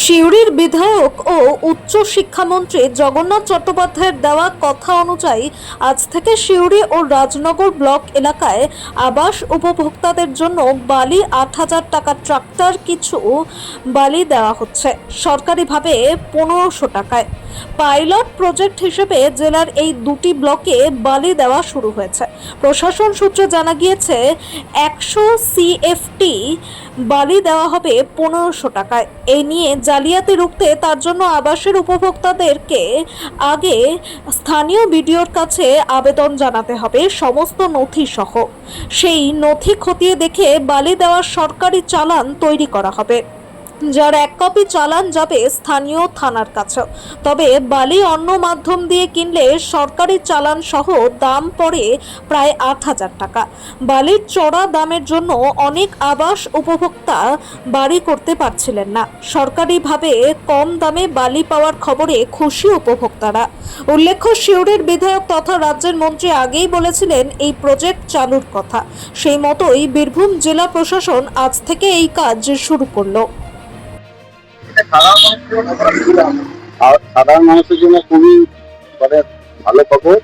সিউড়ির বিধায়ক ও উচ্চ শিক্ষামন্ত্রী জগন্নাথ চট্টোপাধ্যায়ের দেওয়া কথা অনুযায়ী আজ থেকে সিউড়ি ও রাজনগর ব্লক এলাকায় আবাস উপভোক্তাদের জন্য বালি ৮,০০০ টাকা ট্রাক্টর কিছু বালি দেওয়া হচ্ছে সরকারিভাবে ১৫০০ টাকায়। পাইলট প্রজেক্ট হিসেবে জেলার এই দুটি ব্লকে বালি দেওয়া শুরু হয়েছে। প্রশাসন সূত্রে জানা গিয়েছে ১০০ CFT বালি দেওয়া হবে ১৫০০ টাকায়। এই নিয়ে জালিয়াতি রুখতে তার জন্য আবাসের উপভোক্তাদেরকে আগে স্থানীয় বিডিওর কাছে আবেদন জানাতে হবে সমস্ত নথি সহ। সেই নথি খতিয়ে দেখে বালি দেওয়ার সরকারি চালান তৈরি করা হবে, যার এক কপি চালান যাবে স্থানীয় থানার কাছে। তবে বালি অন্য মাধ্যম দিয়ে কিনলে সরকারি চালান সহ দাম পড়ে প্রায় ৮,০০০ টাকা। বালির চড়া দামের জন্য অনেক আবাস উপভোক্তা বাড়ি করতে পারছিলেন না। সরকারিভাবে কম দামে বালি পাওয়ার খবরে খুশি উপভোক্তারা। উল্লেখ্য, সিউড়ির বিধায়ক তথা রাজ্যের মন্ত্রী আগেই বলেছিলেন এই প্রজেক্ট চালুর কথা। সেই মতোই বীরভূম জেলা প্রশাসন আজ থেকে এই কাজ শুরু করলো। সাধারণ মানুষের জন্য খুবই ভালো খবর।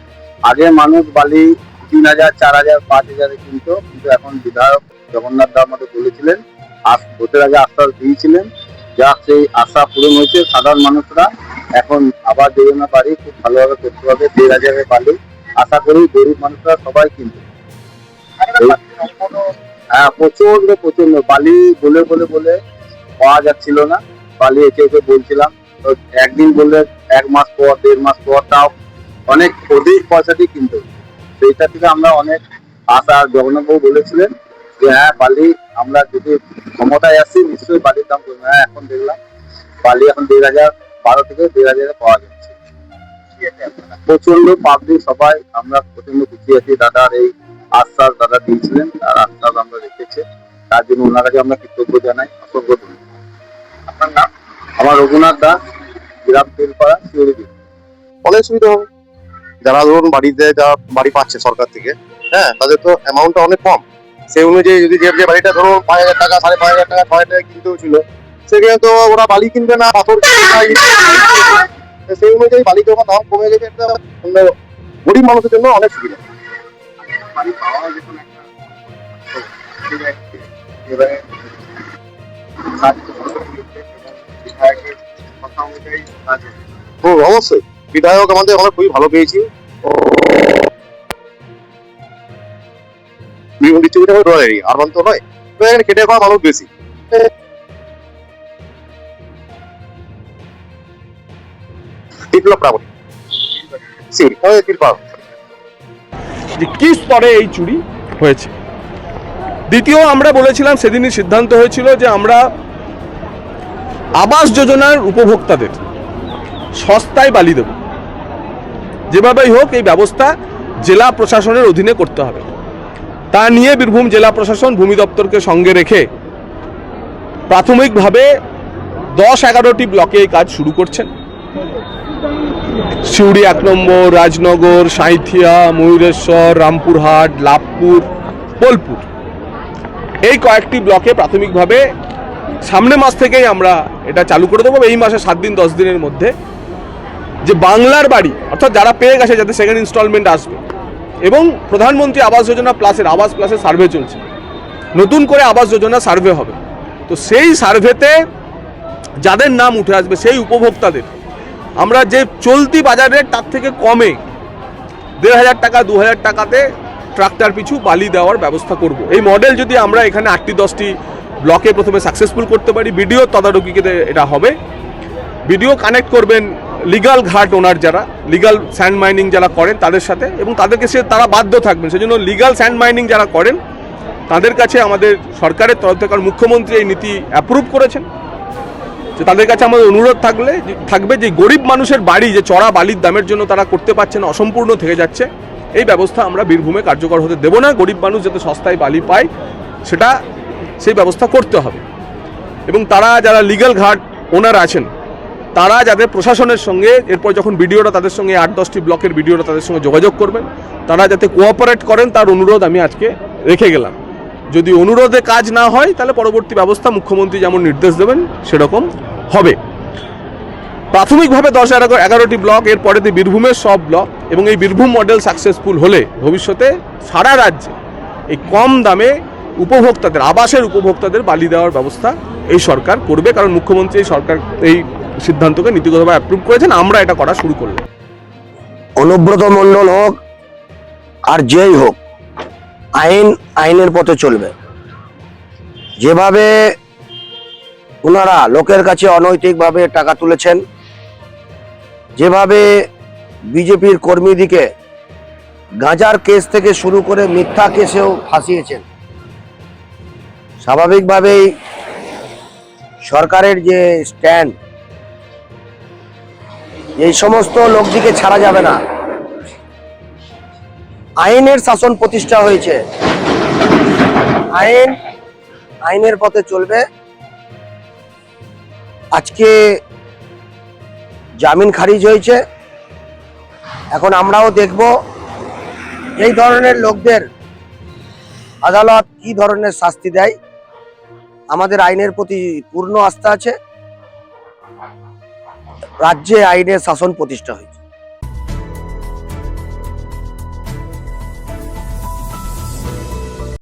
আগে মানুষ বালি ৩,০০০, ৪,০০০, ৫,০০০ কিনতো, কিন্তু এখন বিধায়ক জগন্নাথ দা আমাদের বলেছিলেন, ভোটের আগে আশ্বাস দিয়েছিলেন, যা সেই আশা পূরণ হয়েছে। সাধারণ মানুষরা এখন আবার যোজনা বাড়ি খুব ভালোভাবে করতে হবে। ১,৫০০ বালি আশা করি গরিব মানুষরা সবাই কিনবে। হ্যাঁ, প্রচন্ড বালি বলে বলে বলে পাওয়া যাচ্ছিল না। বালি একে বলছিলাম, তো একদিন বললে ১ মাস পর, ১.৫ মাস পর, তাও অনেক অধিক পয়সা দিয়ে কিনতে হতো। সেইটা থেকে আমরা অনেক আশা, জগন্নাথবাবু বলেছিলেন যে হ্যাঁ, বালি আমরা যদি ক্ষমতায় আসি নিশ্চয়ই বালির দাম কমবে। হ্যাঁ, এখন দেখলাম বালি এখন ১,৫১২ থেকে ১,৫০০ পাওয়া যাচ্ছে। প্রচন্ড পাবলিক সবাই আমরা প্রচন্ড খুশি আছি। দাদার এই আশ্বাস দাদা দিয়েছিলেন, তার আশ্বাস আমরা রেখেছি, তার জন্য ওনার কাছে আমরা কৃতজ্ঞ জানাই। অসংখ্য ধন্যবাদ। আপনার নাম? আমার রঘুনাথ দাস, গ্রাম তেলপাড়া, সিউড়ি। অনেক সুবিধা হবে। যারা ধরুন বাড়ি পাচ্ছে সরকার থেকে, হ্যাঁ, তাদের তো অ্যামাউন্টটা অনেক কম। সেই অনুযায়ী যদি যে বাড়িটা ধরুন ৫,০০০ টাকা, ৫,৫০০ টাকা, ৬,০০০ টাকা কিনতেও ছিল, সেখানে তো ওরা বালি কিনবে না, পাথর সেই অনুযায়ী বালি যখন দাম কমে গেছে, একটা গরিব মানুষের জন্য অনেক সুবিধা। অবশ্যই বিধায়ক আমাদের আমরা খুবই ভালো পেয়েছি। আরবান তো নয়, এখানে খেটে খাওয়া মানুষ বেশি। কি স্তরে এই চুরি হয়েছে। দ্বিতীয়, আমরা বলেছিলাম, সেদিনই সিদ্ধান্ত হয়েছিল যে আমরা আবাস যোজনার উপভোক্তাদের সস্তায় বালি দেব। যেভাবেই হোক এই ব্যবস্থা জেলা প্রশাসনের অধীনে করতে হবে। তা নিয়ে বীরভূম জেলা প্রশাসন ভূমি দপ্তরকে সঙ্গে রেখে প্রাথমিকভাবে ১০-১১টি ব্লকে এই কাজ শুরু করছেন। সিউড়ি ১ নম্বর, রাজনগর, সাঁইথিয়া, ময়ূরেশ্বর, রামপুরহাট, লাভপুর, বোলপুর, এই কয়েকটি ব্লকে প্রাথমিকভাবে সামনের মাস থেকেই আমরা এটা চালু করে দেবো। এই মাসে ৭ দিন ১০ দিনের মধ্যে যে বাংলার বাড়ি, অর্থাৎ যারা পেয়ে গেছে, যাতে সেকেন্ড ইনস্টলমেন্ট আসবে, এবং প্রধানমন্ত্রী আবাস যোজনা প্লাসের আবাস প্লাসের সার্ভে চলছে, নতুন করে আবাস যোজনা সার্ভে হবে। তো সেই সার্ভেতে যাদের নাম উঠে আসবে সেই উপভোক্তাদের আমরা যে চলতি বাজার রেট তার থেকে কমে ১,৫০০ টাকা, ২,০০০ টাকাতে ট্রাক্টর পিছু বালি দেওয়ার ব্যবস্থা করব। এই মডেল যদি আমরা এখানে ৮টি-১০টি ব্লকে প্রথমে সাকসেসফুল করতে পারি, বিডিও তদারকিতে এটা হবে। বিডিও কানেক্ট করবেন লিগাল ঘাট ওনার, যারা লিগাল স্যান্ড মাইনিং যারা করেন তাদের সাথে, এবং তাদেরকে তারা বাধ্য থাকবেন। সেজন্য লিগাল স্যান্ড মাইনিং যারা করেন তাদের কাছে আমাদের সরকারের তরফ থেকে, কারণ মুখ্যমন্ত্রী এই নীতি অ্যাপ্রুভ করেছেন, যে তাদের কাছে আমাদের অনুরোধ থাকবে যে গরিব মানুষের বাড়ি যে চড়া বালির দামের জন্য তারা করতে পারছে না, অসম্পূর্ণ থেকে যাচ্ছে, এই ব্যবস্থা আমরা বীরভূমে কার্যকর হতে দেব না। গরিব মানুষ যাতে সস্তায় বালি পায় সেই ব্যবস্থা করতে হবে। এবং তারা যারা লিগাল ঘাট ওনার আছেন, তারা যাতে প্রশাসনের সঙ্গে, এরপর যখন বিডিওরা তাদের সঙ্গে ৮-১০টি ব্লকের বিডিওরা তাদের সঙ্গে যোগাযোগ করবেন, তারা যাতে কোঅপারেট করেন, তার অনুরোধ আমি আজকে রেখে গেলাম। যদি অনুরোধে কাজ না হয়, তাহলে পরবর্তী ব্যবস্থা মুখ্যমন্ত্রী যেমন নির্দেশ দেবেন সেরকম হবে। প্রাথমিকভাবে 10-11টি ব্লক, এরপরে বীরভূমের সব ব্লক, এবং এই বীরভূম মডেল সাকসেসফুল হলে ভবিষ্যতে সারা রাজ্যে এই কম দামে উপভোক্তাদের, আবাসের উপভোক্তাদের বালি দেওয়ার ব্যবস্থা এই সরকার করবে, কারণ মুখ্যমন্ত্রী এই সিদ্ধান্তকে নীতিগতভাবে অ্যাপ্রুভ করেছেন। আমরা এটা করা শুরু করলাম। অনুব্রত মণ্ডল হোক আর যেই হোক, আইনের পথে চলবে। যেভাবে ওনারা লোকের কাছে অনৈতিকভাবে টাকা তুলেছেন, যেভাবে বিজেপির কর্মীদিকে গাঁজার কেস থেকে শুরু করে মিথ্যা কেসেও ফাঁসিয়েছেন, স্বাভাবিকভাবেই সরকারের যে স্ট্যান্ড, এই সমস্ত লোকদিকে ছাড়া যাবে না। আইনের শাসন প্রতিষ্ঠা হয়েছে, আইনের পথে চলবে। আজকে জামিন খারিজ হয়েছে, এখন আমরাও দেখব এই ধরনের লোকদের আদালত কি ধরনের শাস্তি দেয়। আমাদের আইনের প্রতি পূর্ণ আস্থা আছে, রাজ্যে আইনের শাসন প্রতিষ্ঠা হয়েছে।